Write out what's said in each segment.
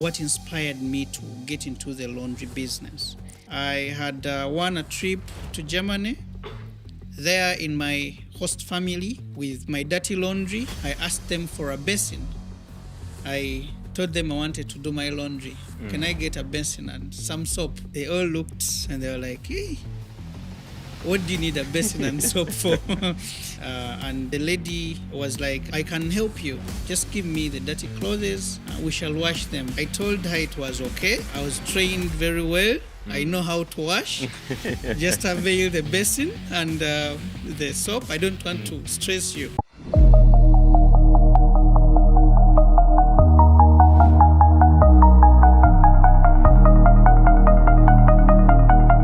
What inspired me to get into the laundry business? I had won a trip to Germany. There, in my host family, with my dirty laundry, I asked them for a basin. I told them I wanted to do my laundry. Can I get a basin and some soap? They all looked and they were like, hey, what do you need a basin and soap for? And the lady was like, I can help you. Just give me the dirty clothes. We shall wash them. I told her it was okay. I was trained very well. I know how to wash. Just avail the basin and the soap. I don't want to stress you.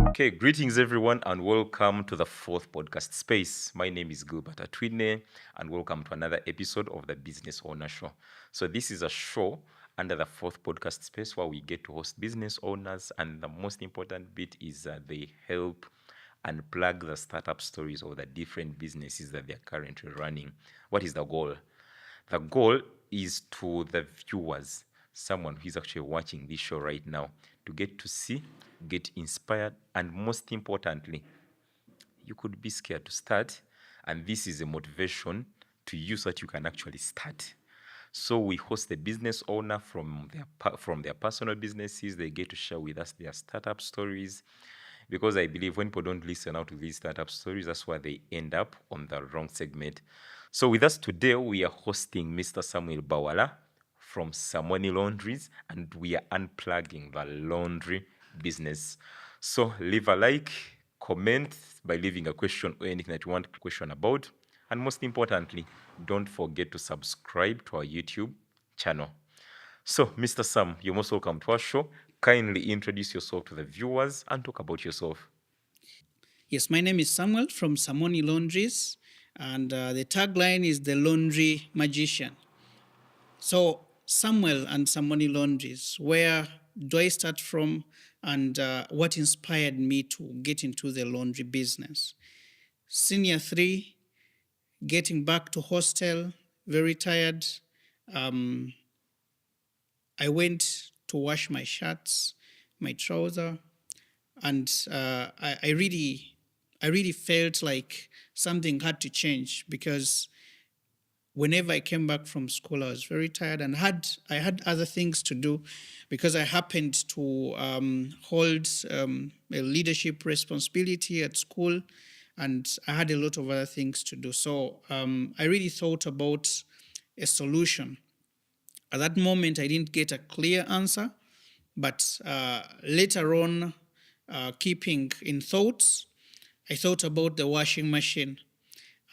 Okay, greetings everyone and welcome to the fourth podcast space. My name is Gilbert Atwine and welcome to another episode of the Business Owner Show. So this is a show under the fourth podcast space where we get to host business owners, and the most important bit is that they help and plug the startup stories of the different businesses that they're currently running. What is the goal? The goal is to the viewers, someone who is actually watching this show right now, to get to see, get inspired, and most importantly, you could be scared to start, and this is a motivation to you so that you can actually start. So we host the business owner from their personal businesses. They get to share with us their startup stories, because I believe when people don't listen out to these startup stories, that's why they end up on the wrong segment. So with us today, we are hosting Mr. Samuel Bawala from Samoni Laundries, and we are unplugging the laundry business. So leave a like, comment by leaving a question or anything that you want a question about. And most importantly, don't forget to subscribe to our YouTube channel. So, Mr. Sam, you're most welcome to our show. Kindly introduce yourself to the viewers and talk about yourself. Yes, my name is Samuel from Samoni Laundries, and the tagline is the laundry magician. So, Samuel and Samoni Laundries, where do I start from, and what inspired me to get into the laundry business? Senior 3, getting back to hostel, very tired. I went to wash my shirts, my trouser, and I really felt like something had to change, because whenever I came back from school, I was very tired and I had other things to do, because I happened to hold a leadership responsibility at school, and I had a lot of other things to do. So I really thought about a solution. At that moment, I didn't get a clear answer, but later on, keeping in thoughts, I thought about the washing machine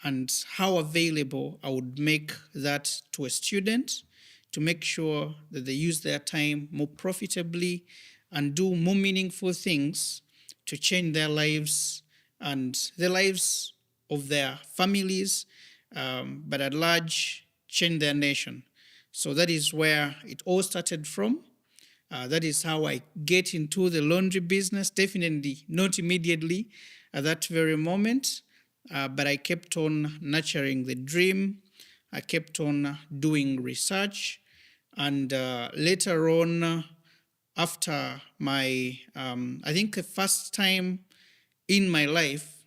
and how available I would make that to a student, to make sure that they use their time more profitably and do more meaningful things to change their lives and the lives of their families, but at large, change their nation. So that is where it all started from. That is how I get into the laundry business. Definitely not immediately at that very moment, but I kept on nurturing the dream. I kept on doing research, and later on, after my, I think the first time in my life,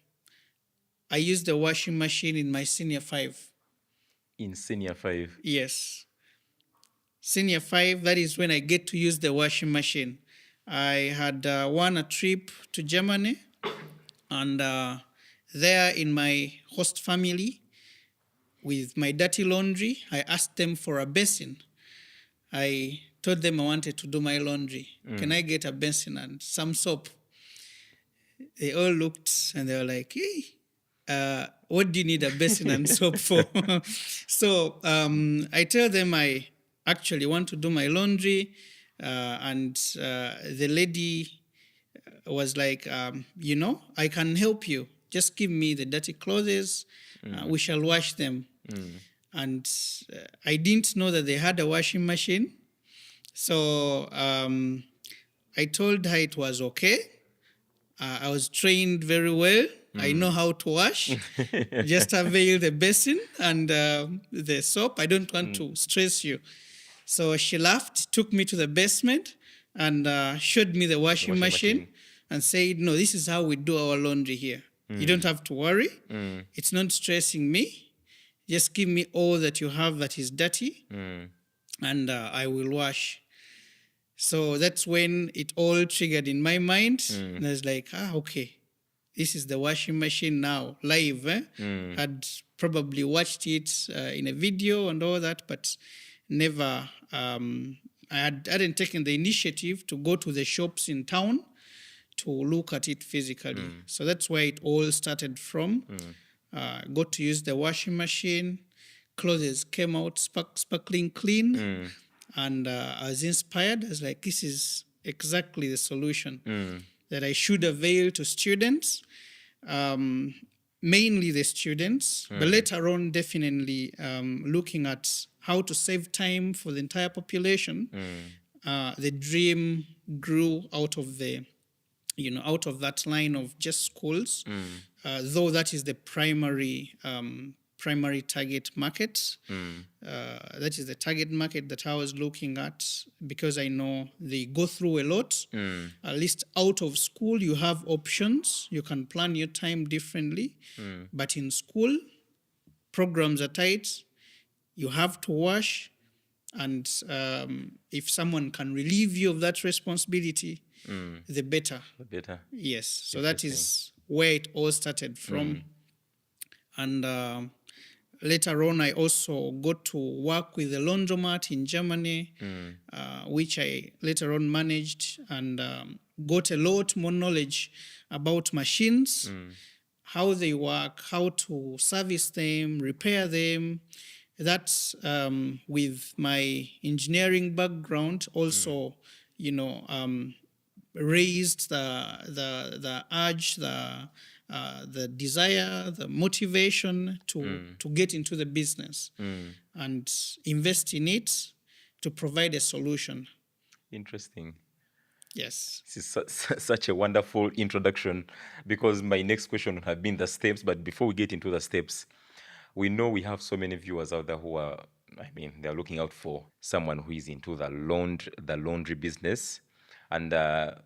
I used the washing machine in my senior 5. In senior 5. Yes. Senior 5, that is when I get to use the washing machine. I had won a trip to Germany, and there, in my host family, with my dirty laundry, I asked them for a basin. I told them I wanted to do my laundry. Can I get a basin and some soap? They all looked and they were like, hey, what do you need a basin and soap for? So I tell them I actually want to do my laundry, and the lady was like, I can help you. Just give me the dirty clothes. We shall wash them. And I didn't know that they had a washing machine. So I told her it was okay. I was trained very well. I know how to wash. Just avail the basin and the soap. I don't want to stress you. So she laughed, took me to the basement, and showed me the washing machine and said, "No, this is how we do our laundry here. You don't have to worry. It's not stressing me. Just give me all that you have that is dirty, and I will wash." So that's when it all triggered in my mind. And I was like, okay, this is the washing machine now, live. I'd probably watched it in a video and all that, but never, hadn't taken the initiative to go to the shops in town to look at it physically. So that's where it all started from. Got to use the washing machine. Clothes came out sparkling clean. And I was inspired. I was like, this is exactly the solution that I should avail to students, mainly the students, but later on, definitely looking at how to save time for the entire population. The dream grew out of out of that line of just schools, though that is the primary target market. That is the target market that I was looking at, because I know they go through a lot. At least out of school, you have options. You can plan your time differently. But in school, programs are tight. You have to wash. And if someone can relieve you of that responsibility, the better. The better. Yes. So that is where it all started from. And later on, I also got to work with a laundromat in Germany, which I later on managed, and got a lot more knowledge about machines, how they work, how to service them, repair them. That's with my engineering background also, raised the urge, the desire, the motivation to get into the business and invest in it to provide a solution. Interesting. Yes. This is such a wonderful introduction, because my next question would have been the steps. But before we get into the steps, we know we have so many viewers out there who are, they're looking out for someone who is into the laundry business. And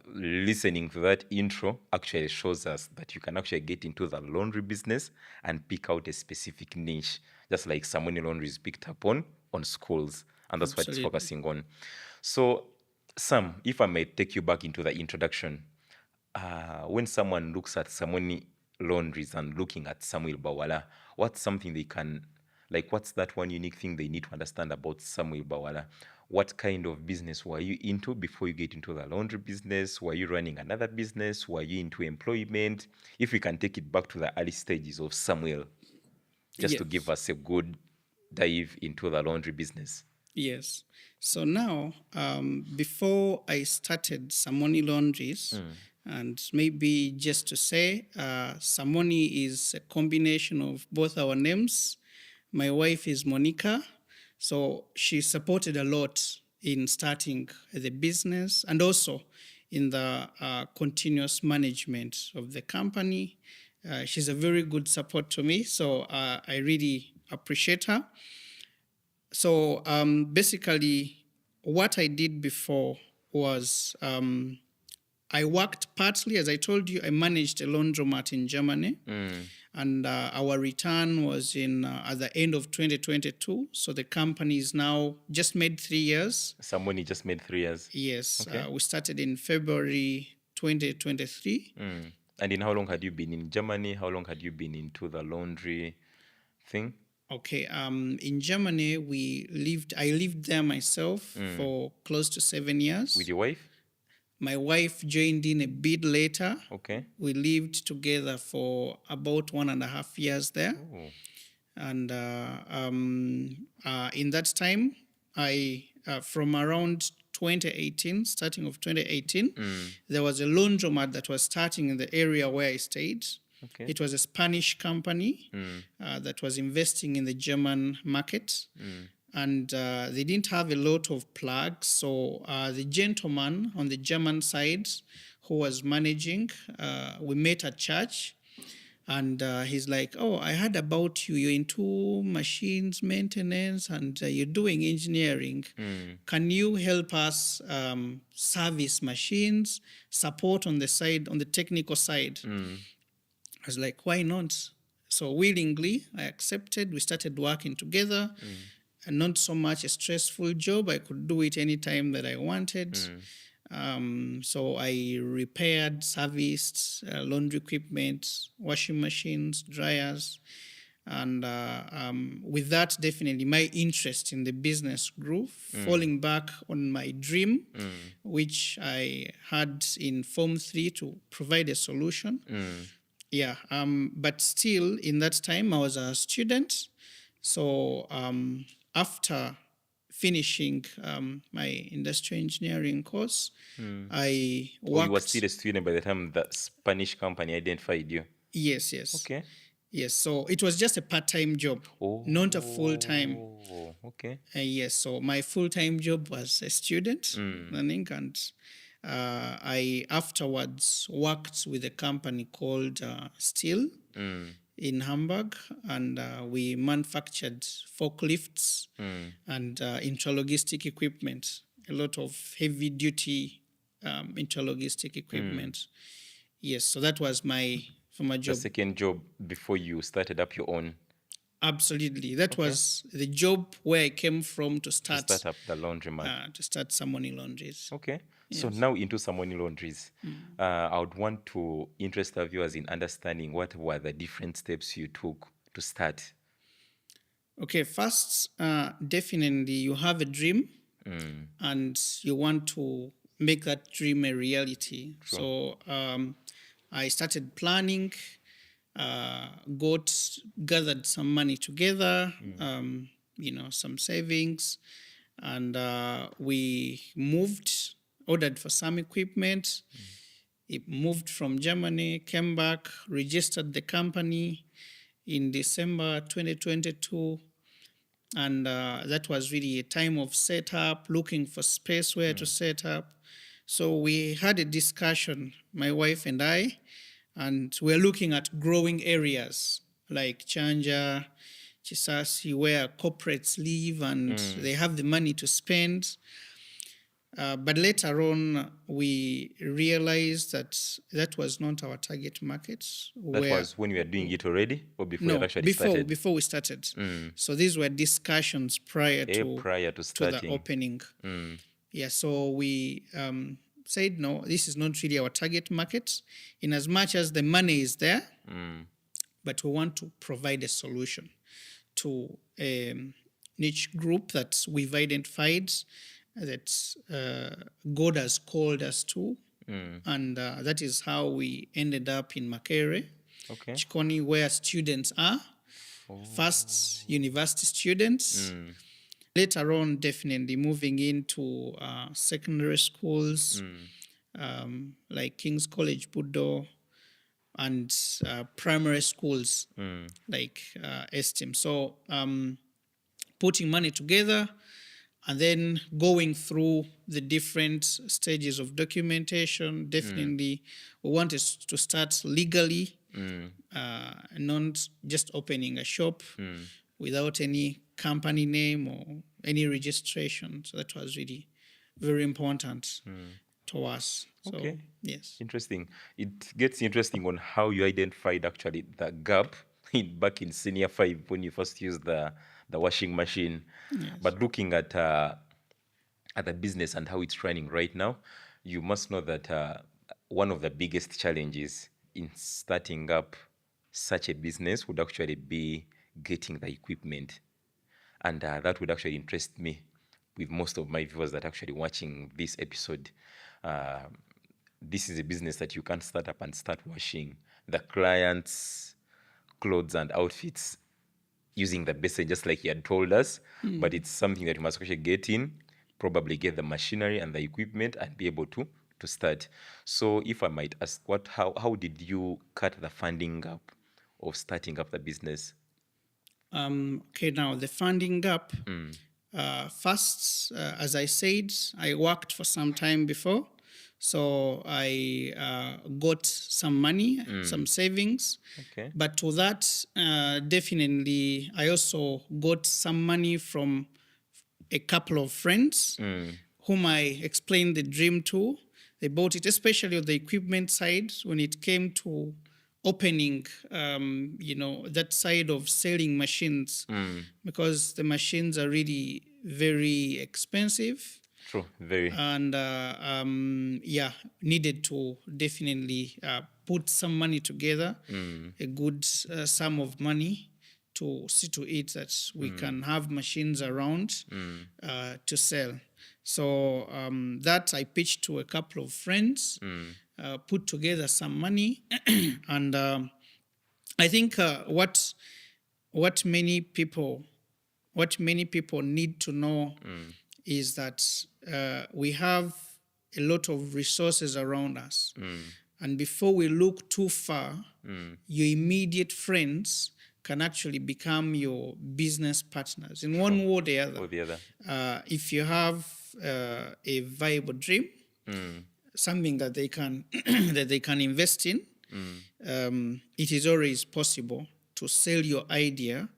listening to that intro actually shows us that you can actually get into the laundry business and pick out a specific niche, just like Samoni Laundries picked up on schools. And that's what it's focusing on. So, Sam, if I may take you back into the introduction, when someone looks at Samoni Laundries and looking at Samuel Bawala, what's something they can, what's that one unique thing they need to understand about Samuel Bawala? What kind of business were you into before you get into the laundry business? Were you running another business? Were you into employment? If we can take it back to the early stages of Samuel, just to give us a good dive into the laundry business. Yes. So now, before I started Samoni Laundries, and maybe just to say, Samoni is a combination of both our names. My wife is Monica, so she supported a lot in starting the business and also in the continuous management of the company. She's a very good support to me, so I really appreciate her. So basically, what I did before was I worked partly, as I told you, I managed a laundromat in Germany. And our return was at the end of 2022. So the company is now just made 3 years. Samoni just made 3 years? Yes. Okay. We started in February 2023. And in how long had you been in Germany? How long had you been into the laundry thing? Okay. In Germany, I lived there myself for close to 7 years. With your wife? My wife joined in a bit later. Okay. We lived together for about 1.5 years there. Oh. And in that time, from around 2018, starting of 2018, there was a laundromat that was starting in the area where I stayed. Okay. It was a Spanish company that was investing in the German market. And they didn't have a lot of plugs. So the gentleman on the German side who was managing, we met at church. And he's like, "Oh, I heard about you. You're into machines maintenance and you're doing engineering. Can you help us service machines, support on the side, on the technical side?" I was like, "Why not?" So willingly, I accepted. We started working together. And not so much a stressful job. I could do it anytime that I wanted. So I repaired, serviced laundry equipment, washing machines, dryers. And with that, definitely my interest in the business grew, falling back on my dream, which I had in Form 3 to provide a solution. Yeah, but still in that time I was a student. So after finishing my industrial engineering course, I Or you were worked. still a student by the time the Spanish company identified you? Yes, yes. Okay. Yes, so it was just a part-time job, not a full-time. Oh, okay. Yes, so my full-time job was a student learning, and I afterwards worked with a company called Steel in Hamburg, and we manufactured forklifts and intralogistic equipment, a lot of heavy-duty intralogistic equipment. Yes, so that was my former The job. second job before you started up your own, Absolutely, that Okay. was the job where I came from to to start start up the laundromat. Samoni Laundries. Okay. So Yes. now into Samoni Laundries. I would want to interest our viewers in understanding what were the different steps you took to start. Okay, first, definitely you have a dream and you want to make that dream a reality. So I started planning, gathered some money together, some savings, and we moved, ordered for some equipment. It moved from Germany, came back, registered the company in December 2022. And that was really a time of setup, looking for space where to set up. So we had a discussion, my wife and I, and we're looking at growing areas like Chanja, Chisasi, where corporates live and they have the money to spend. But later on, we realized that that was not our target market. That was when we were doing it already, or before you had No, actually started? before we started. So these were discussions prior Prior to to the starting. opening. Yeah, so we said, no, this is not really our target market, in as much as the money is there, but we want to provide a solution to a niche group that we've identified that God has called us to. And that is how we ended up in Makere, Okay. Chikoni, where students are. First, university students. Later on, definitely moving into secondary schools like King's College, Budo, and primary schools like Estim. So putting money together and then going through the different stages of documentation. Definitely, we wanted to start legally, not just opening a shop without any company name or any registration. So that was really very important to us. So, Okay. yes. Interesting. It gets interesting on how you identified actually the gap back in senior 5 when you first used the washing machine. But looking at the business and how it's running right now, you must know that one of the biggest challenges in starting up such a business would actually be getting the equipment. And that would actually interest me with most of my viewers that are actually watching this episode. This is a business that you can start up and start washing the client's clothes and outfits using the basin, just like he had told us. But it's something that you must actually get in, probably get the machinery and the equipment, and be able to start. So if I might ask, how did you cut the funding gap of starting up the business? Okay, now the funding gap. First, as I said, I worked for some time before. So I got some money, some savings. Okay. But to that, definitely, I also got some money from a couple of friends whom I explained the dream to. They bought it, especially on the equipment side, when it came to opening, that side of selling machines, because the machines are really very expensive. True. Very. And needed to definitely put some money together, a good sum of money to see to it that we can have machines around to sell. So that I pitched to a couple of friends, put together some money, and I think what many people need to know is that we have a lot of resources around us. And before we look too far, your immediate friends can actually become your business partners in one way or the other. Or the other. If you have a viable dream, something that they can that they can invest in, it is always possible to sell your idea.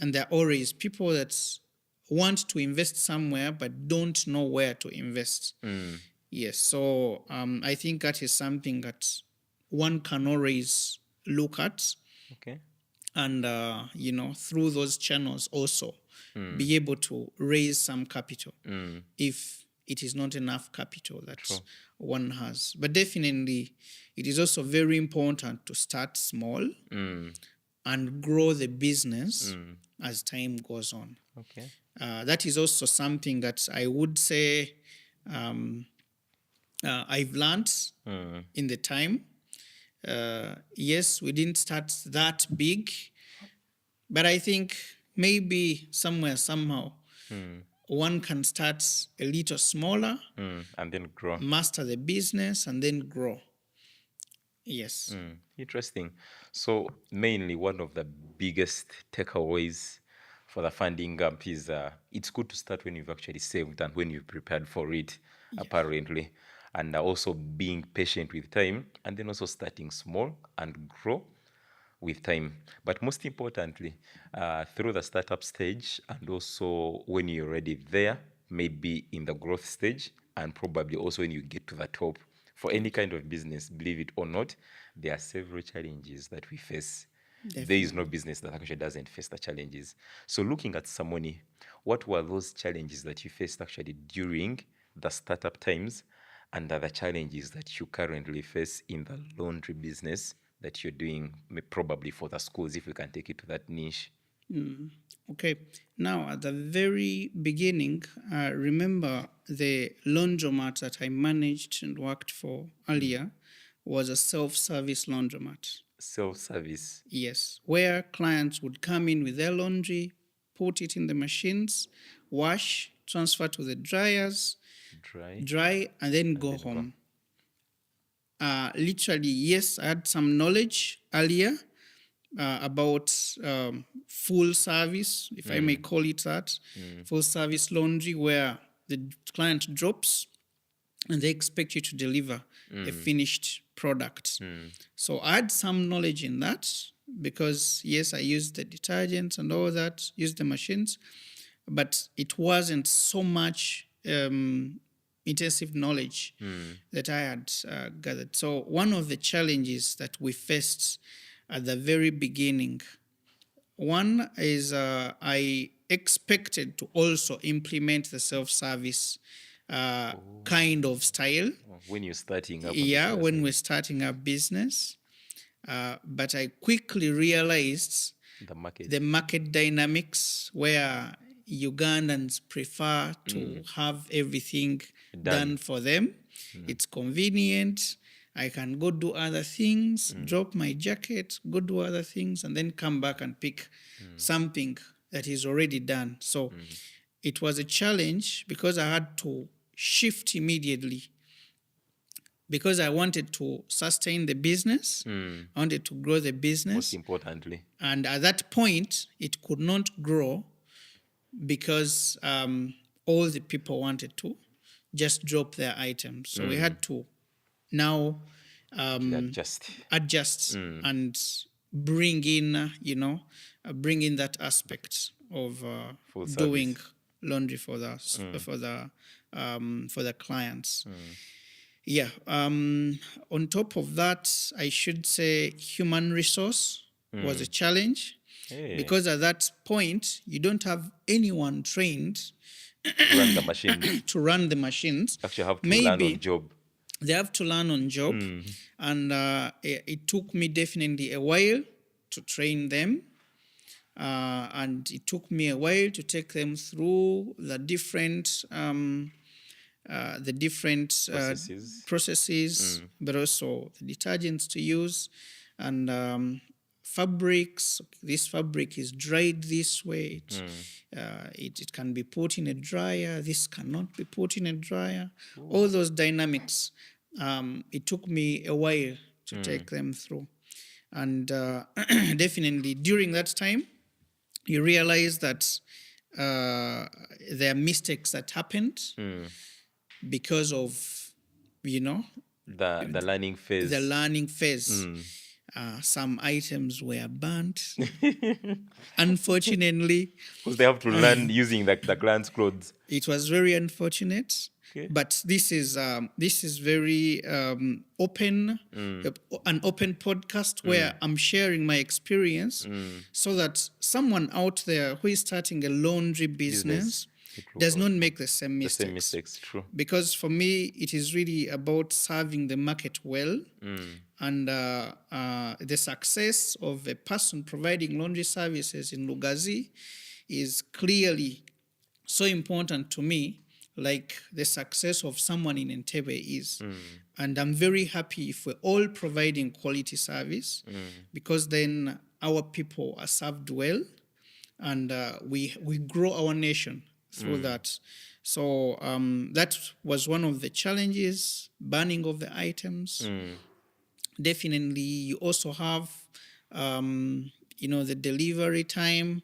And there are always people that want to invest somewhere but don't know where to invest. Yes, so I think that is something that one can always look at. Okay. And, through those channels also be able to raise some capital if it is not enough capital that one has. But definitely, it is also very important to start small and grow the business as time goes on. Okay. That is also something that I would say I've learned in the time. Yes, we didn't start that big, but I think maybe somewhere, somehow, one can start a little smaller, and then grow. master the business, and then grow. Yes. Interesting. So mainly one of the biggest takeaways for the funding gap is it's good to start when you've actually saved and when you've prepared for it, apparently. And also being patient with time, and then also starting small and grow with time. But most importantly, through the startup stage, and also when you're already there, maybe in the growth stage, and probably also when you get to the top. For any kind of business, believe it or not, there are several challenges that we face. There is no business that actually doesn't face the challenges. So looking at Samoni, what were those challenges that you faced actually during the startup times, and the challenges that you currently face in the laundry business that you're doing, probably for the schools, if we can take it to that niche? Okay. Now, at the very beginning, remember the laundromat that I managed and worked for earlier was a self-service laundromat. Self-service. Yes, where clients would come in with their laundry, put it in the machines, wash, transfer to the dryers, dry, and then go home. Literally, yes, I had some knowledge earlier about full service, if I may call it that, full service laundry, where the client drops and they expect you to deliver a finished product. So I had some knowledge in that because, yes, I used the detergents and all that, used the machines, but it wasn't so much intensive knowledge that I had gathered. So one of the challenges that we faced at the very beginning, one is I expected to also implement the self-service kind of style. When you're starting up. When we're starting a business. But I quickly realized the market dynamics where Ugandans prefer to have everything done for them. It's convenient. I can go do other things, drop my jacket, go do other things, and then come back and pick something that is already done. So it was a challenge because I had to shift immediately because I wanted to sustain the business. I wanted to grow the business. Most importantly. And at that point, it could not grow because all the people wanted to just drop their items. So we had to now Adjust. adjust and bring in, bring in that aspect of Full doing service. laundry for the clients. Yeah. On top of that, I should say human resource was a challenge Hey, because at that point you don't have anyone trained run the machines. to run the machines. Actually have to learn on Maybe job. they have to learn on job, and it took me definitely a while to train them, and it took me a while to take them through the different processes, but also the detergents to use, and fabrics. This fabric is dried this way. It can be put in a dryer. This cannot be put in a dryer. All those dynamics. It took me a while to take them through, and definitely during that time, you realize that there are mistakes that happened because of, The learning phase. the learning phase. Some items were burnt. Unfortunately, Because they have to learn using the client's clothes. it was very unfortunate. Okay. But this is very open, an open podcast where I'm sharing my experience, so that someone out there who is starting a laundry business does not make the same The mistakes. same mistakes, true. Because for me, it is really about serving the market well, and the success of a person providing laundry services in Lugazi is clearly so important to me, like the success of someone in Entebbe is. And I'm very happy if we're all providing quality service, because then our people are served well, and we grow our nation through that. So that was one of the challenges, burning of the items. Definitely, you also have, the delivery time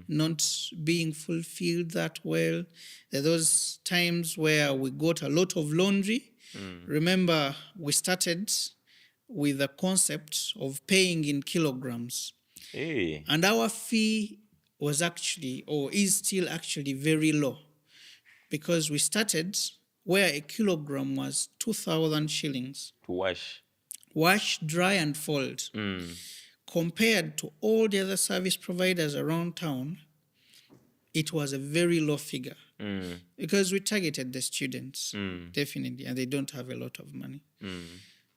not being fulfilled that well. There are those times where we got a lot of laundry. Remember, we started with the concept of paying in kilograms. Hey. And our fee was actually, or is still actually, very low, because we started where a kilogram was 2,000 shillings. To wash. Wash, dry, and fold. Compared to all the other service providers around town, it was a very low figure, because we targeted the students, definitely, and they don't have a lot of money.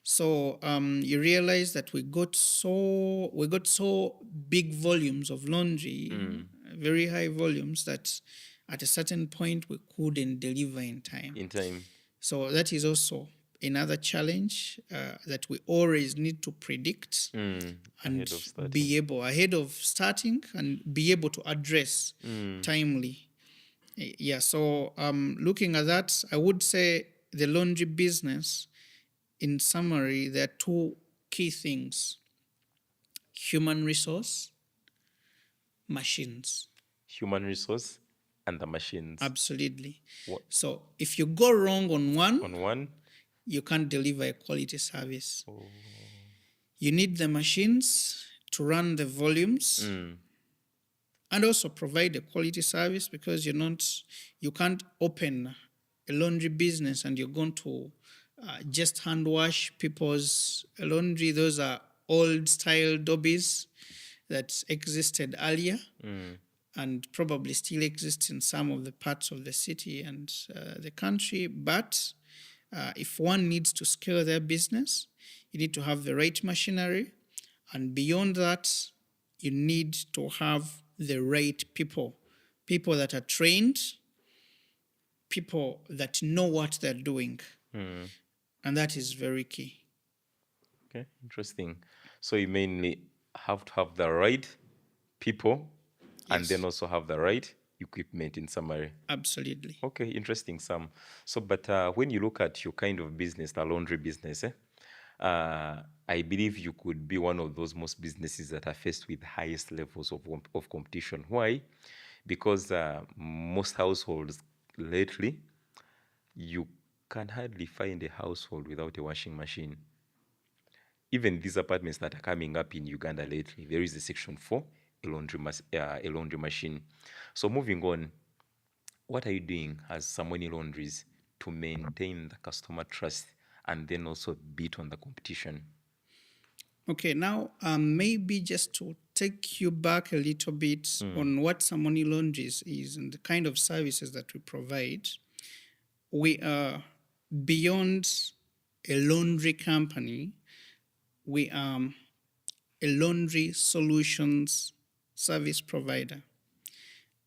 So you realize that we got so big volumes of laundry, very high volumes, that at a certain point we couldn't deliver in time. So that is also another challenge that we always need to predict and be able, ahead of starting, and be able to address timely. Yeah, so looking at that, I would say the laundry business, in summary, there are two key things: human resource, machines. Human resource and the machines. Absolutely. What? So if you go wrong on On one, you can't deliver a quality service. You need the machines to run the volumes and also provide a quality service, because you can't open a laundry business and you're going to just hand wash people's laundry. Those are old style dobbies that existed earlier and probably still exist in some of the parts of the city and the country. But if one needs to scale their business, you need to have the right machinery. And beyond that, you need to have the right people that are trained, people that know what they're doing. And that is very key. Okay, interesting. So you mainly have to have the right people, and then also have the right equipment, in summary. Absolutely. Okay, interesting, Sam. So, but when you look at your kind of business, the laundry business, I believe you could be one of those most businesses that are faced with highest levels of competition. Why? Because most households lately you can hardly find a household without a washing machine. Even these apartments that are coming up in Uganda lately, there is a section for a laundry machine. So moving on, what are you doing as Samoni Laundries to maintain the customer trust and then also beat on the competition? Okay, now maybe just to take you back a little bit on what Samoni Laundries is and the kind of services that we provide. We are beyond a laundry company. We are a laundry solutions service provider.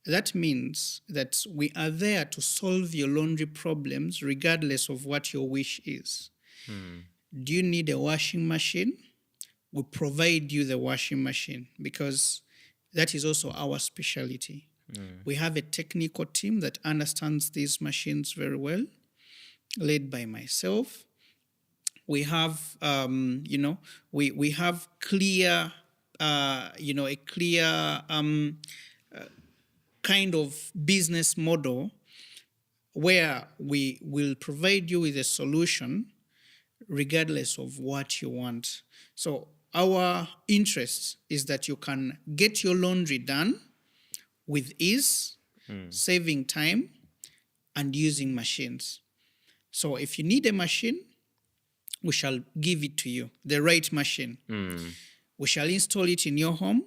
That means that we are there to solve your laundry problems regardless of what your wish is. Do you need a washing machine? We provide you the washing machine because that is also our specialty. We have a technical team that understands these machines very well, led by myself. We have, we have clear, a clear kind of business model where we will provide you with a solution regardless of what you want. So our interest is that you can get your laundry done with ease, saving time, and using machines. So if you need a machine, we shall give it to you, the right machine. We shall install it in your home.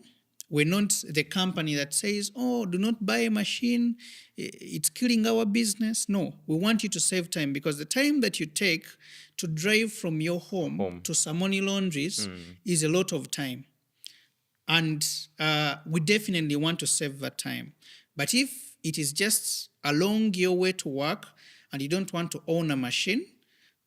We're not the company that says, oh, do not buy a machine, it's killing our business. No, we want you to save time because the time that you take to drive from your home to Samoni Laundries is a lot of time. And we definitely want to save that time. But if it is just along your way to work and you don't want to own a machine,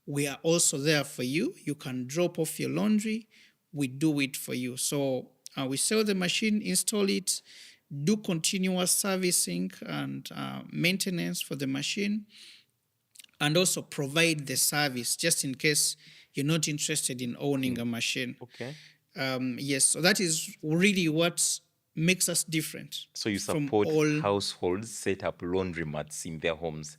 we are also there for you. You can drop off your laundry. We do it for you. So we sell the machine, install it, do continuous servicing and maintenance for the machine, and also provide the service just in case you're not interested in owning a machine. Okay. Yes, so that is really what makes us different. So you support households set up laundromats in their homes?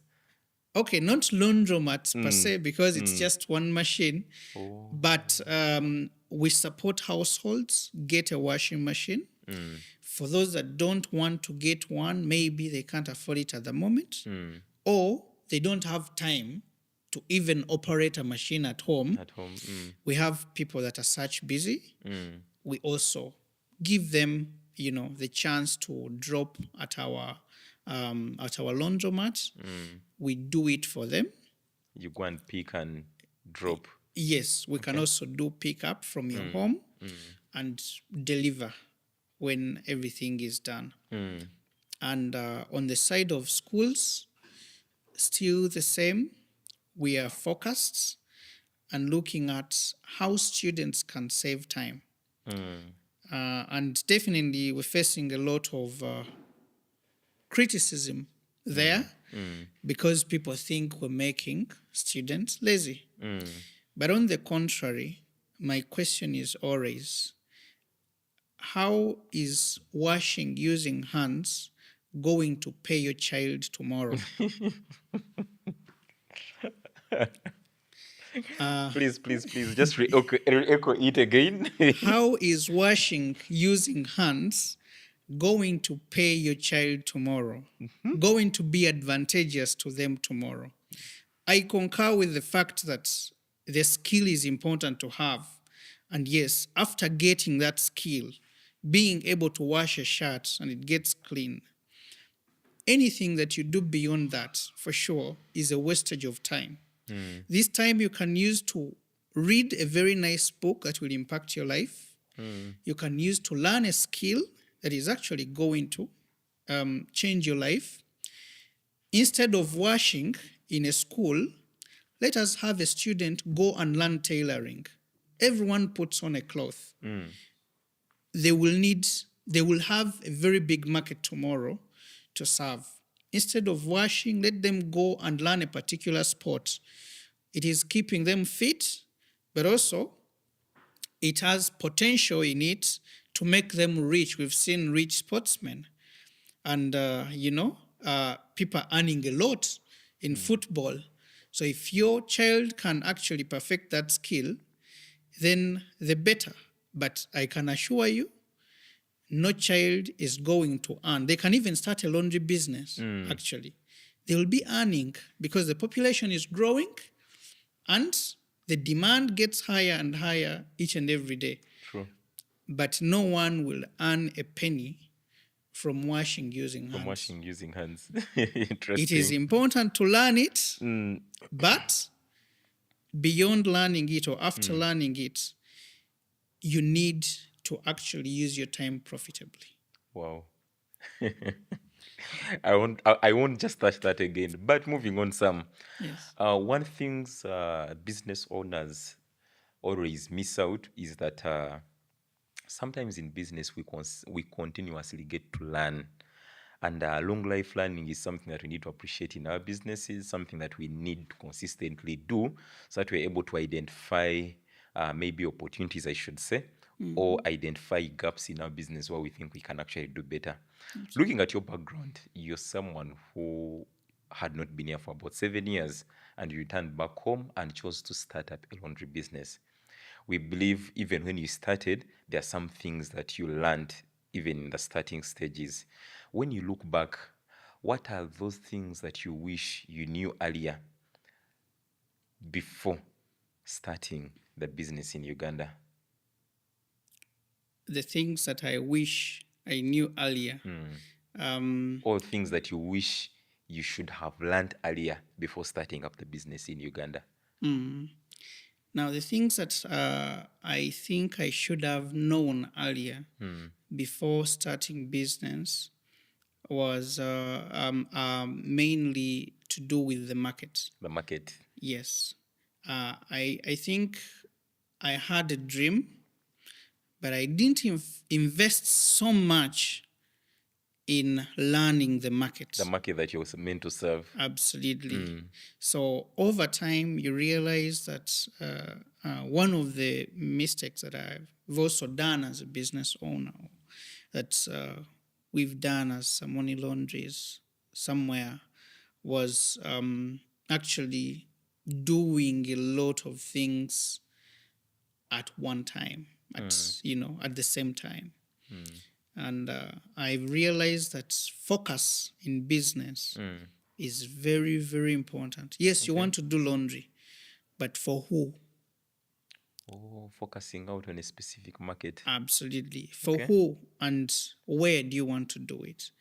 Okay, not laundromats per se, because it's just one machine, but we support households get a washing machine. For those that don't want to get one, maybe they can't afford it at the moment, or they don't have time to even operate a machine at home. We have people that are such busy. We also give them, the chance to drop at our laundromat. We do it for them. You go and pick and drop. Yes, we can also do pick up from your home and deliver when everything is done. And on the side of schools, still the same. We are focused and looking at how students can save time. And definitely we're facing a lot of criticism there because people think we're making students lazy. But on the contrary, my question is always, how is washing using hands going to pay your child tomorrow? Please, just echo it again. How is washing using hands going to pay your child tomorrow? Going to be advantageous to them tomorrow? I concur with the fact that the skill is important to have. And yes, after getting that skill, being able to wash a shirt and it gets clean, anything that you do beyond that, for sure, is a wastage of time. This time you can use to read a very nice book that will impact your life. You can use to learn a skill that is actually going to change your life. Instead of washing in a school, let us have a student go and learn tailoring. Everyone puts on a cloth. They will have a very big market tomorrow to serve. Instead of washing, let them go and learn a particular sport. It is keeping them fit, but also it has potential in it to make them rich. We've seen rich sportsmen and, people earning a lot in football. So if your child can actually perfect that skill, then the better. But I can assure you, no child is going to earn. They can even start a laundry business, actually. They will be earning because the population is growing and the demand gets higher and higher each and every day. True. But no one will earn a penny from washing using hands. From washing using hands. It is Interesting. important to learn it, but beyond learning it or after learning it, you need to actually use your time profitably. Wow. I won't just touch that again. But moving on, Sam. Yes. One things business owners always miss out is that sometimes in business we continuously get to learn, and long life learning is something that we need to appreciate in our businesses, something that we need to consistently do so that we're able to identify maybe opportunities, I should say, or identify gaps in our business where we think we can actually do better. Looking at your background, you're someone who had not been here for about 7 years, and you returned back home and chose to start up a laundry business. We believe even when you started, there are some things that you learned even in the starting stages. When you look back, what are those things that you wish you knew earlier before starting the business in Uganda? The things that I wish I knew earlier. Or things that you wish you should have learned earlier before starting up the business in Uganda? Now, the things that I think I should have known earlier before starting business was mainly to do with the market. The market. Yes. I think I had a dream, but I didn't invest so much in learning the market. The market that you were meant to serve. Absolutely. So over time, you realize that one of the mistakes that I've also done as a business owner, that we've done as Samoni Laundries somewhere, was actually doing a lot of things at one time, at the same time. And I've realized that focus in business is very, very important. Yes, you want to do laundry, but for who? Oh, focusing out on a specific market. Absolutely. For who and where do you want to do it?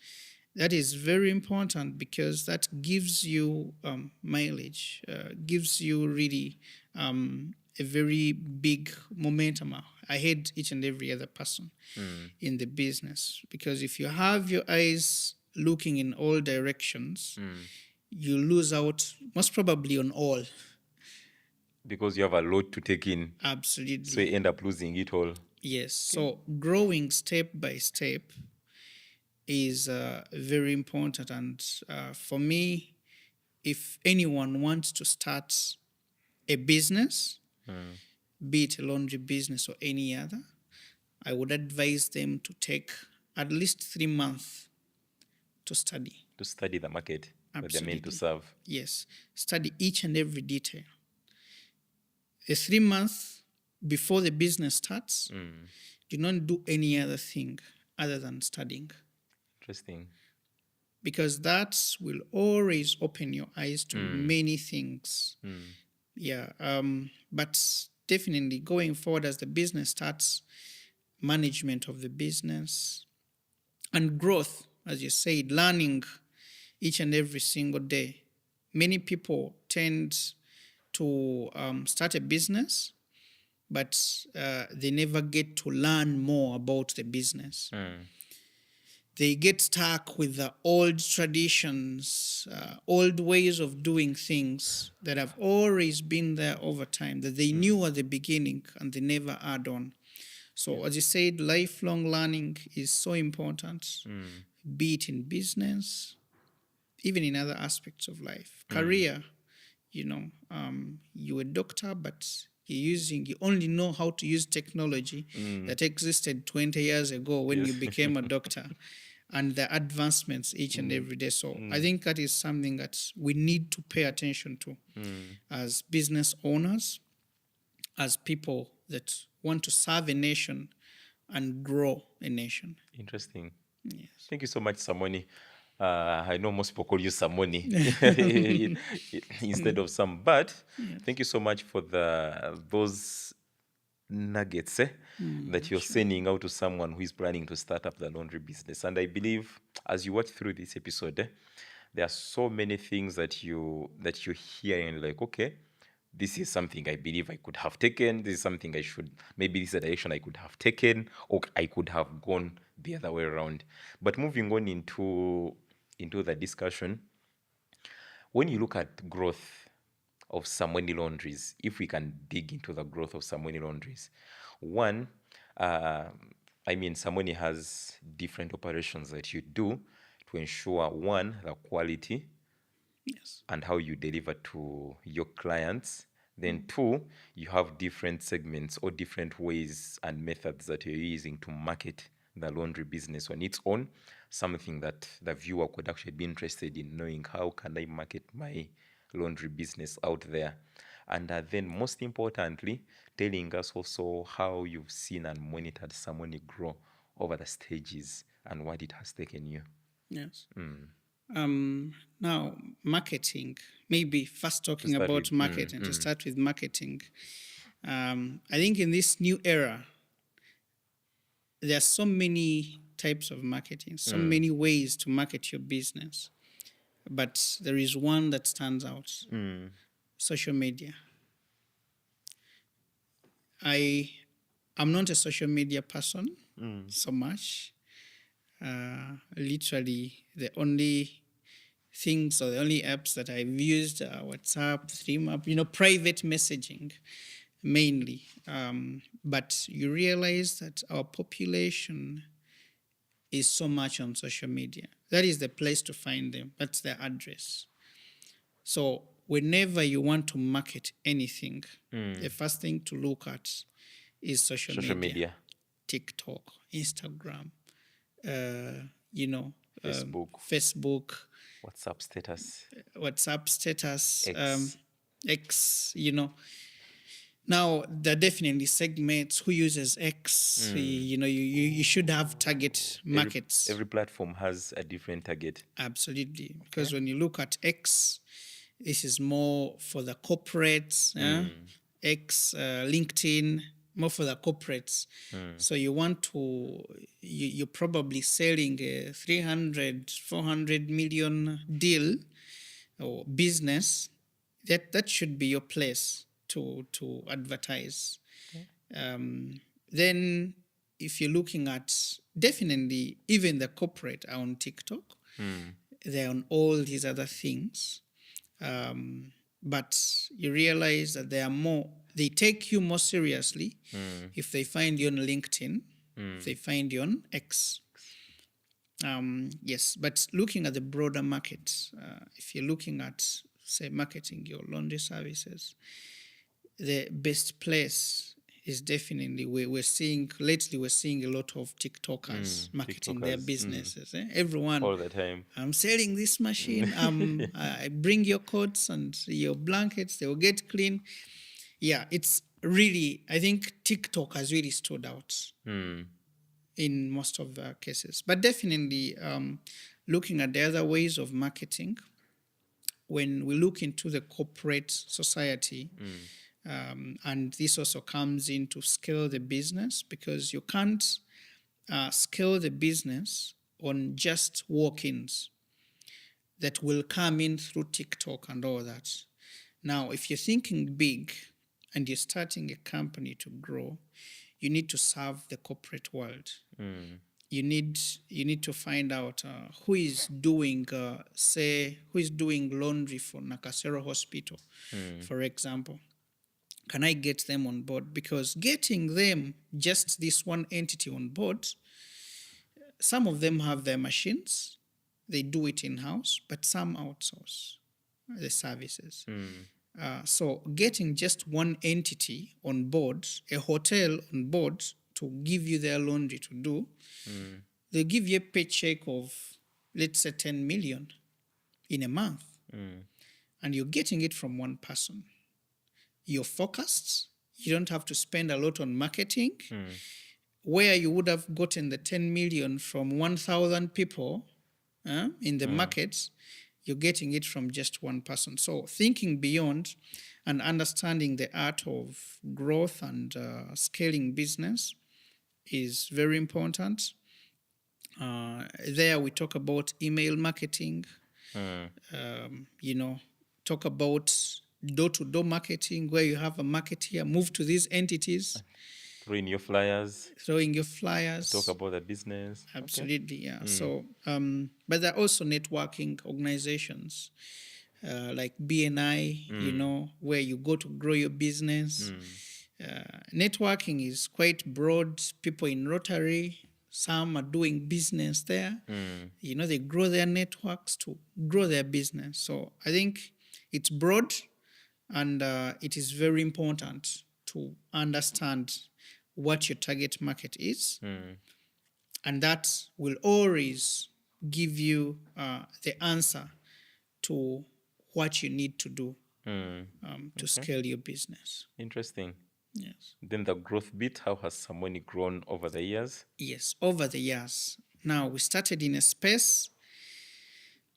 That is very important because that gives you mileage, gives you really a very big momentum ahead each and every other person in the business. Because if you have your eyes looking in all directions, you lose out most probably on all. Because you have a lot to take in. Absolutely. So you end up losing it all. Yes. So growing step by step is very important. And for me, if anyone wants to start a business, be it a laundry business or any other, I would advise them to take at least 3 months to study. To study the market that they're meant to Absolutely. serve. Yes. Study each and every detail. The 3 months before the business starts, do not do any other thing other than studying. Interesting. Because that will always open your eyes to many things. Yeah. But definitely going forward as the business starts, management of the business and growth, as you said, learning each and every single day. Many people tend to start a business, but they never get to learn more about the business. They get stuck with the old traditions, old ways of doing things that have always been there over time, that they knew at the beginning and they never add on. So as you said, lifelong learning is so important, be it in business, even in other aspects of life. Career, you're a doctor, but you only know how to use technology that existed 20 years ago when you became a doctor. and the advancements each and every day. So I think that is something that we need to pay attention to as business owners, as people that want to serve a nation and grow a nation. Interesting. Yes. Thank you so much, Samoni. I know most people call you Samoni instead of Sam, but thank you so much for those nuggets that you're sending out to someone who is planning to start up the laundry business. And I believe as you watch through this episode, there are so many things that you hear and like, okay, this is something I believe I could have taken. This is something I should, maybe this is a direction I could have taken, or I could have gone the other way around. But moving on into the discussion, when you look at growth of Samoni Laundries, if we can dig into the growth of Samoni Laundries, one, I mean, Samoni has different operations that you do to ensure, one, the quality Yes. and how you deliver to your clients. Then two, you have different segments or different ways and methods that you're using to market the laundry business on its own, something that the viewer could actually be interested in knowing, how can I market my laundry business out there? And then most importantly, telling us also how you've seen and monitored Samoni grow over the stages and what it has taken you. Yes. Now, marketing, maybe first talking about marketing, to start with marketing. I think in this new era, there are so many types of marketing, so many ways to market your business. But there is one that stands out, social media. I'm not a social media person so much. Literally, the only things or the only apps that I've used are WhatsApp, Threema, private messaging mainly. But you realize that our population is so much on social media. That is the place to find them. That's their address. So whenever you want to market anything, the first thing to look at is social media. TikTok, Instagram, Facebook, WhatsApp status, X. Now, there are definitely segments who uses X. You should have target markets. Every platform has a different target. Absolutely. Because when you look at X, this is more for the corporates. X, LinkedIn, more for the corporates. So you want to, you're probably selling a 300, 400 million deal or business. That should be your place to advertise. Then if you're looking at, definitely even the corporate are on TikTok. They're on all these other things. But you realize that there are more, they take you more seriously if they find you on LinkedIn, if they find you on X. Yes, but looking at the broader market, if you're looking at, say, marketing your laundry services, the best place is definitely, we're seeing a lot of TikTokers marketing their businesses. Everyone, all the time. I'm selling this machine. I bring your coats and your blankets, they will get clean. Yeah, it's really, I think TikTok has really stood out in most of the cases. But definitely looking at the other ways of marketing, when we look into the corporate society, and this also comes in to scale the business, because you can't scale the business on just walk-ins that will come in through TikTok and all that. Now, if you're thinking big and you're starting a company to grow, you need to serve the corporate world. You need to find out who is doing, who is doing laundry for Nakasero Hospital, for example. Can I get them on board? Because getting them, just this one entity on board, some of them have their machines, they do it in-house, but some outsource the services. So getting just one entity on board, a hotel on board to give you their laundry to do, They give you a paycheck of, let's say, 10 million in a month, and you're getting it from one person. You're focused. You don't have to spend a lot on marketing. Where you would have gotten the 10 million from 1,000 people in the markets, you're getting it from just one person. So thinking beyond and understanding the art of growth and scaling business is very important. There we talk about email marketing, talk about door-to-door marketing, where you have a marketeer move to these entities, Throwing your flyers. Talk About the business. Absolutely, okay. Yeah. So, but there are also networking organizations like BNI, where you go to grow your business. Networking is quite broad. People in Rotary, some are doing business there. They grow their networks to grow their business. So I think it's broad, and it is very important to understand what your target market is. And that will always give you the answer to what you need to do to scale your business. Interesting. Yes. Then the growth bit, how has Samoni grown over the years? Yes, over the years. Now, we started in a space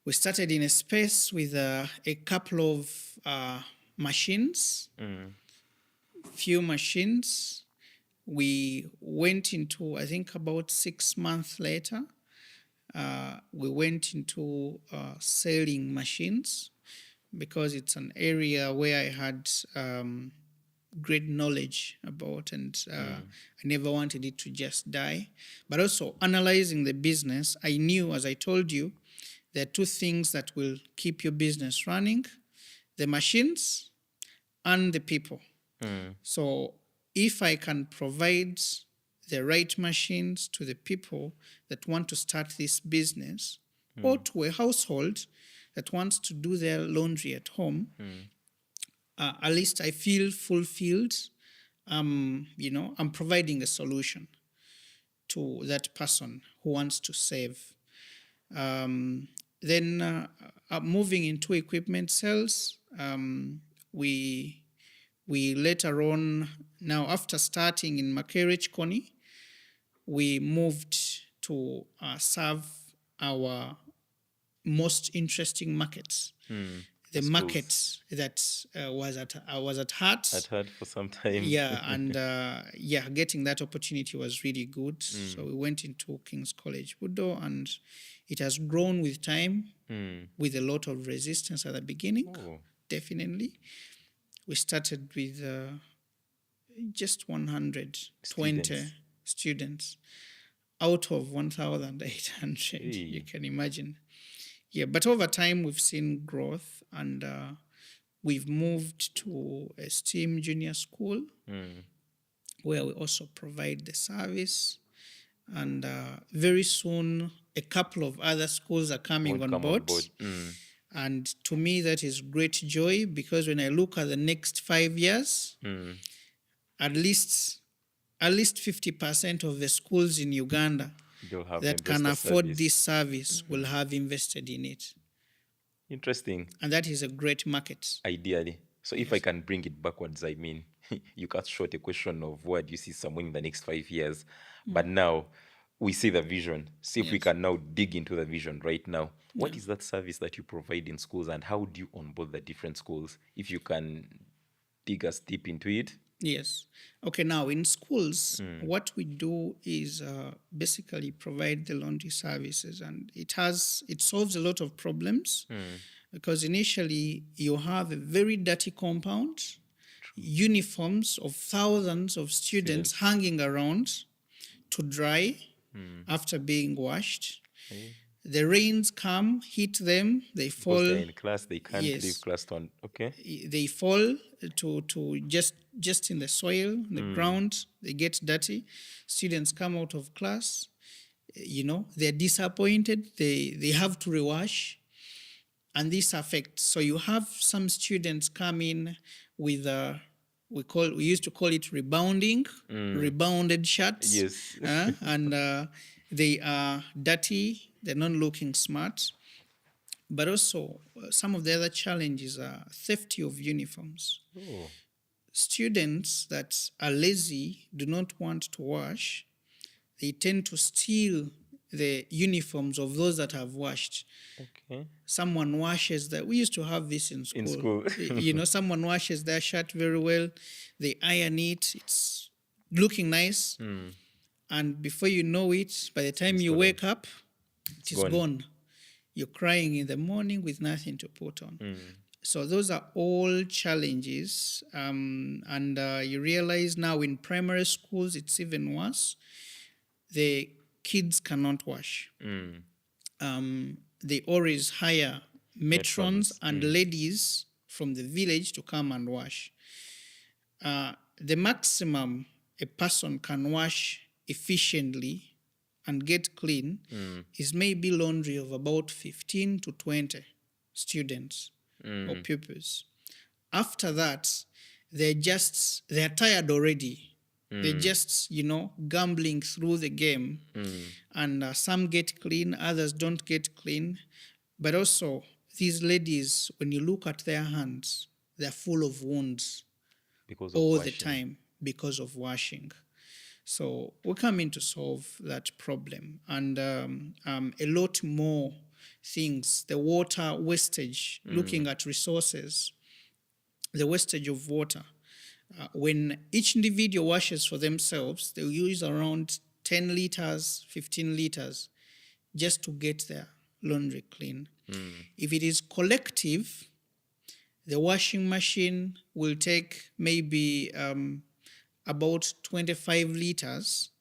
with a couple of machines, few machines. We went into, I think about 6 months later, we went into selling machines, because it's an area where I had great knowledge about, and I never wanted it to just die. But also analyzing the business, I knew, as I told you, there are two things that will keep your business running: the machines and the people. So if I can provide the right machines to the people that want to start this business, or to a household that wants to do their laundry at home, at least I feel fulfilled. I'm providing a solution to that person who wants to save. Then moving into equipment sales, we later on, now after starting in Makerich Koni, we moved to serve our most interesting markets. The market that was at heart. I'd heard for some time. Yeah, and getting that opportunity was really good. So we went into King's College Budo, and it has grown with time, with a lot of resistance at the beginning. Definitely. We started with just 120 students out of 1,800. You can imagine. Yeah, but over time we've seen growth, and we've moved to a STEAM junior school where we also provide the service. And very soon a couple of other schools are coming on board. And to me, that is great joy, because when I look at the next 5 years, at least 50% of the schools in Uganda that can afford this service will have invested in it. Interesting. And that is a great market. Ideally. So if I can bring it backwards, I mean, you cut short a question of where do you see someone in the next 5 years? But now we see the vision. See if we can now dig into the vision right now. What is that service that you provide in schools, and how do you onboard the different schools? If you can dig us deep into it. Yes. Okay, now in schools, what we do is basically provide the laundry services, and it solves a lot of problems, because initially you have a very dirty compound, uniforms of thousands of students hanging around to dry after being washed. The rains come, hit them, they fall. Because they're in class, they can't leave class on. Okay. They fall to just in the soil, the ground. They get dirty. Students come out of class. They're disappointed. They have to rewash, and this affects. So you have some students come in with we used to call it rebounding, rebounded shirts. Yes. And They are dirty, they're not looking smart. But also, some of the other challenges are theft of uniforms. Oh, Students that are lazy, do not want to wash, they tend to steal the uniforms of those that have washed. okay. Someone washes that. We used to have this in In school. school. Someone washes their shirt very well, they iron it, it's looking nice. And before you know it, by the time you stolen. wake up, it is gone. gone. You're crying in the morning with nothing to put on. So those are all challenges. And you realize now in primary schools, it's even worse. The kids cannot wash. They always hire matrons and ladies from the village to come and wash. The maximum a person can wash efficiently and get clean is maybe laundry of about 15 to 20 students or pupils. After that, they're tired already. They're just, gambling through the game. And some get clean, others don't get clean. But also, these ladies, when you look at their hands, they're full of wounds Because of all washing. the time because of washing. So we're coming to solve that problem. And a lot more things, the water wastage, looking at resources, the wastage of water. When each individual washes for themselves, they'll use around 10 liters, 15 liters just to get their laundry clean. If it is collective, the washing machine will take maybe about 25 liters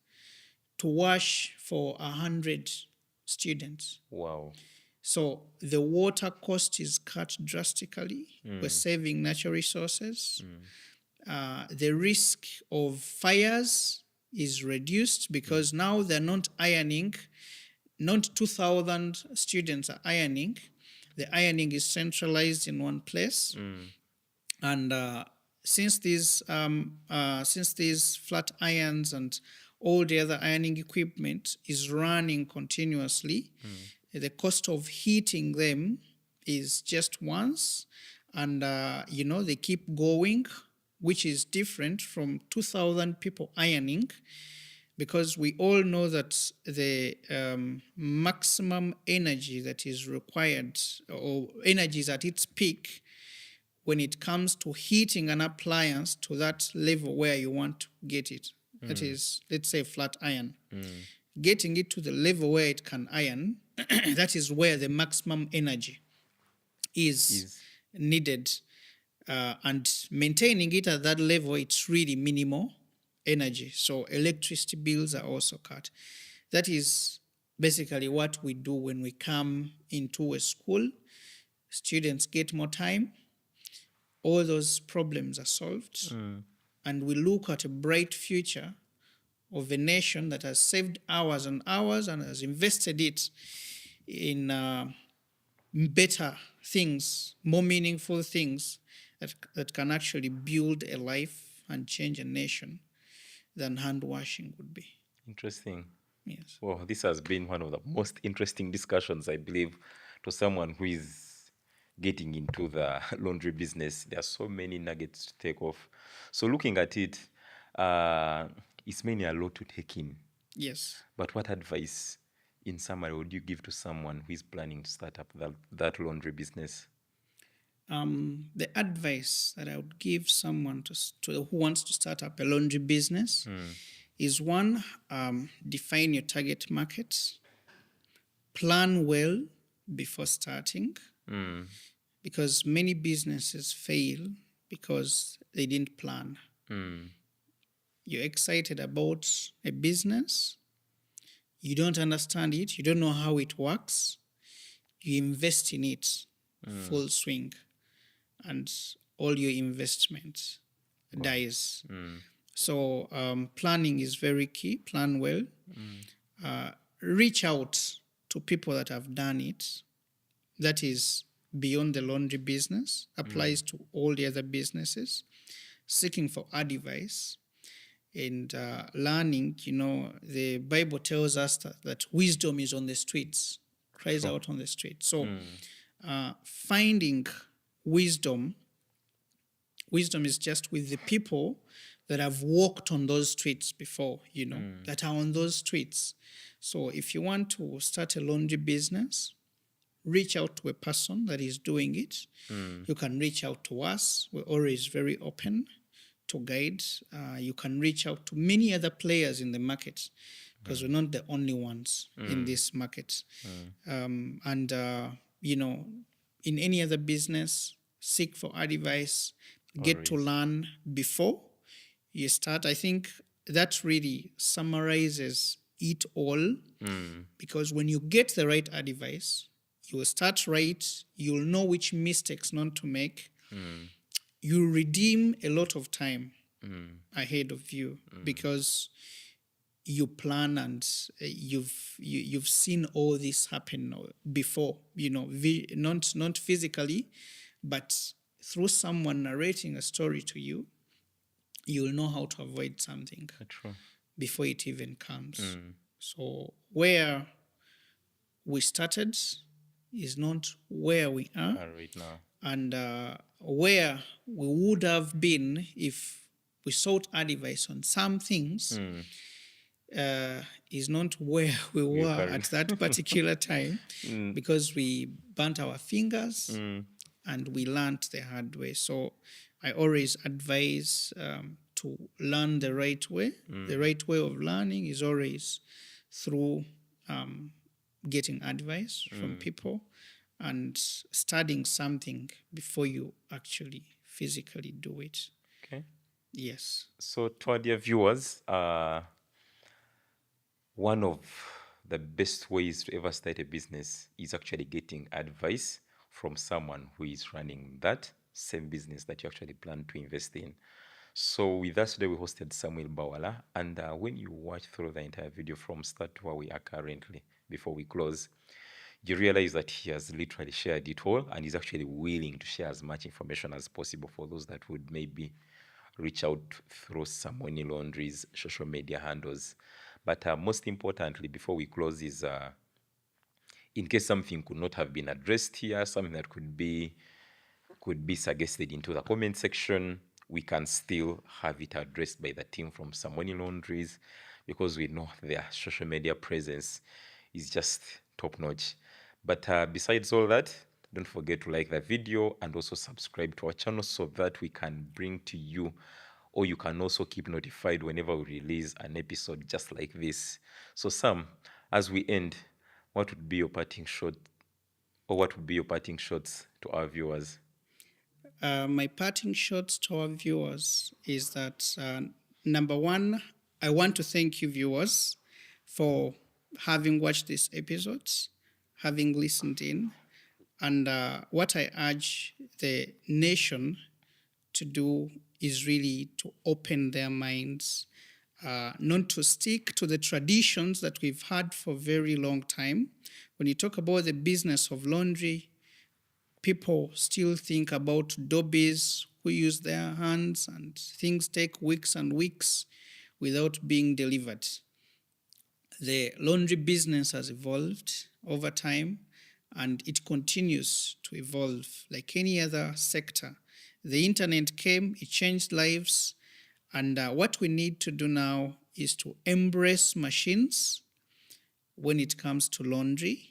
to wash for 100 students. Wow. So the water cost is cut drastically. We're saving natural resources. The risk of fires is reduced because now they're not ironing. Not 2,000 students are ironing. The ironing is centralized in one place. And since these flat irons and all the other ironing equipment is running continuously, the cost of heating them is just once, and they keep going, which is different from 2,000 people ironing, because we all know that the maximum energy that is required, or energy is at its peak, when it comes to heating an appliance to that level where you want to get it. That is, let's say, flat iron. Getting it to the level where it can iron, that is where the maximum energy is needed. And maintaining it at that level, it's really minimal energy. So electricity bills are also cut. That is basically what we do when we come into a school. Students get more time. All those problems are solved. And we look at a bright future of a nation that has saved hours and hours and has invested it in better things, more meaningful things that can actually build a life and change a nation than hand washing would be. Interesting. Yes. Well, this has been one of the most interesting discussions, I believe, to someone who is getting into the laundry business. There are so many nuggets to take off. So looking at it, it's mainly a lot to take in. Yes. But what advice, in summary, would you give to someone who is planning to start up that laundry business? The advice that I would give someone who wants to start up a laundry business is one, define your target market, plan well before starting, because many businesses fail because they didn't plan. You're excited about a business, you don't understand it, you don't know how it works, you invest in it full swing, and all your investment dies. So planning is very key. Plan well. Reach out to people that have done it. That is beyond the laundry business, applies to all the other businesses. Seeking for advice. and learning, the Bible tells us that wisdom is on the streets, cries out on the streets. So finding wisdom is just with the people that have walked on those streets before, that are on those streets. So if you want to start a laundry business, reach out to a person that is doing it. You can reach out to us. We're always very open to guide. You can reach out to many other players in the market, because we're not the only ones in this market. And in any other business, seek for advice, get to learn before you start. I think that really summarizes it all, because when you get the right advice, you will start right, you'll know which mistakes not to make. You redeem a lot of time ahead of you, because you plan and you've seen all this happen before, not physically, but through someone narrating a story to you, you'll know how to avoid something before it even comes. So where we started is not where we are right now. and where we would have been if we sought advice on some things is not where we were at that particular time, because we burnt our fingers and we learned the hard way. So I always advise to learn the right way. The right way of learning is always through getting advice from people and studying something before you actually physically do it. Okay. Yes. So to our dear viewers, one of the best ways to ever start a business is actually getting advice from someone who is running that same business that you actually plan to invest in. So with us today, we hosted Samuel Bawala. And when you watch through the entire video from start to where we are currently, before we close, you realize that he has literally shared it all and is actually willing to share as much information as possible for those that would maybe reach out through Samoni Laundries social media handles. But most importantly, before we close, is in case something could not have been addressed here, something that could be suggested into the comment section, we can still have it addressed by the team from Samoni Laundries, because we know their social media presence is just top notch. But besides all that, don't forget to like the video and also subscribe to our channel so that we can bring to you, or you can also keep notified whenever we release an episode just like this. So Sam, as we end, what would be your parting shot, or what would be your parting shots to our viewers? My parting shots to our viewers is that, number one, I want to thank you, viewers, for having watched these episodes, having listened in. And what I urge the nation to do is really to open their minds, not to stick to the traditions that we've had for a very long time. When you talk about the business of laundry, people still think about dobbies who use their hands, and things take weeks and weeks without being delivered. The laundry business has evolved over time, and it continues to evolve like any other sector. The internet came, it changed lives, and what we need to do now is to embrace machines when it comes to laundry,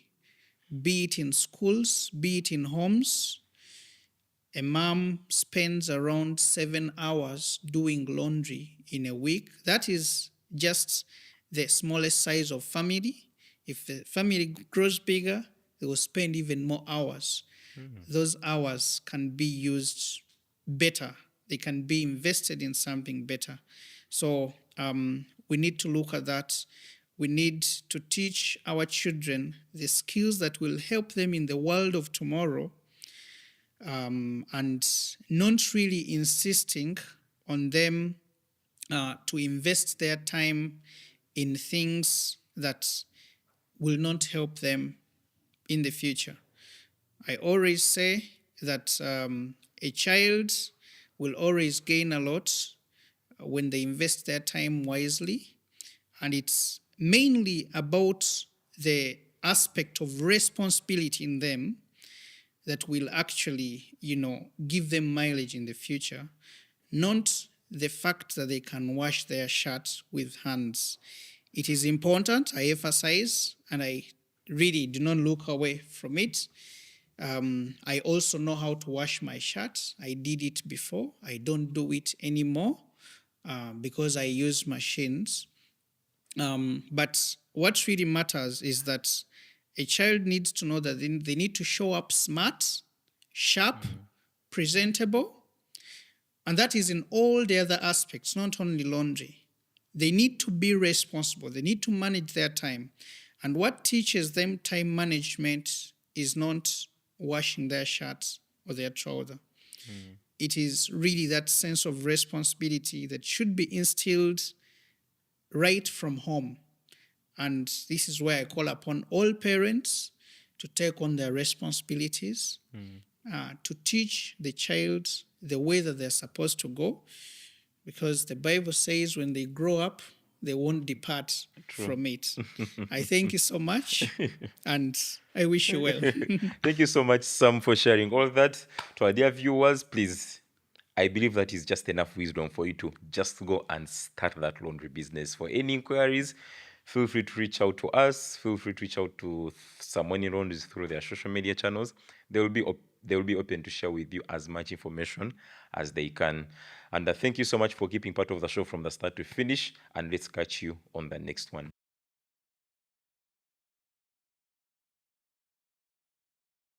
be it in schools, be it in homes. A mom spends around 7 hours doing laundry in a week. That is just the smallest size of family. If the family grows bigger, they will spend even more hours. Those hours can be used better. They can be invested in something better. So we need to look at that. We need to teach our children the skills that will help them in the world of tomorrow, and not really insisting on them to invest their time in things that will not help them in the future. I always say that a child will always gain a lot when they invest their time wisely. And it's mainly about the aspect of responsibility in them that will actually, give them mileage in the future, not the fact that they can wash their shirts with hands. It is important, I emphasize, and I really do not look away from it. I also know how to wash my shirts. I did it before. I don't do it anymore because I use machines. But what really matters is that a child needs to know that they need to show up smart, sharp, presentable, and that is in all the other aspects, not only laundry. They need to be responsible. They need to manage their time. And what teaches them time management is not washing their shirts or their trouser. It is really that sense of responsibility that should be instilled right from home. And this is where I call upon all parents to take on their responsibilities, to teach the child the way that they're supposed to go, because the Bible says when they grow up, they won't depart from it. I thank you so much, and I wish you well. Thank you so much, Sam, for sharing all that. To our dear viewers, please, I believe that is just enough wisdom for you to just go and start that laundry business. For any inquiries, feel free to reach out to us. Feel free to reach out to Samoni Laundries through their social media channels. They will be open to share with you as much information as they can. And thank you so much for keeping part of the show from the start to finish. And let's catch you on the next one.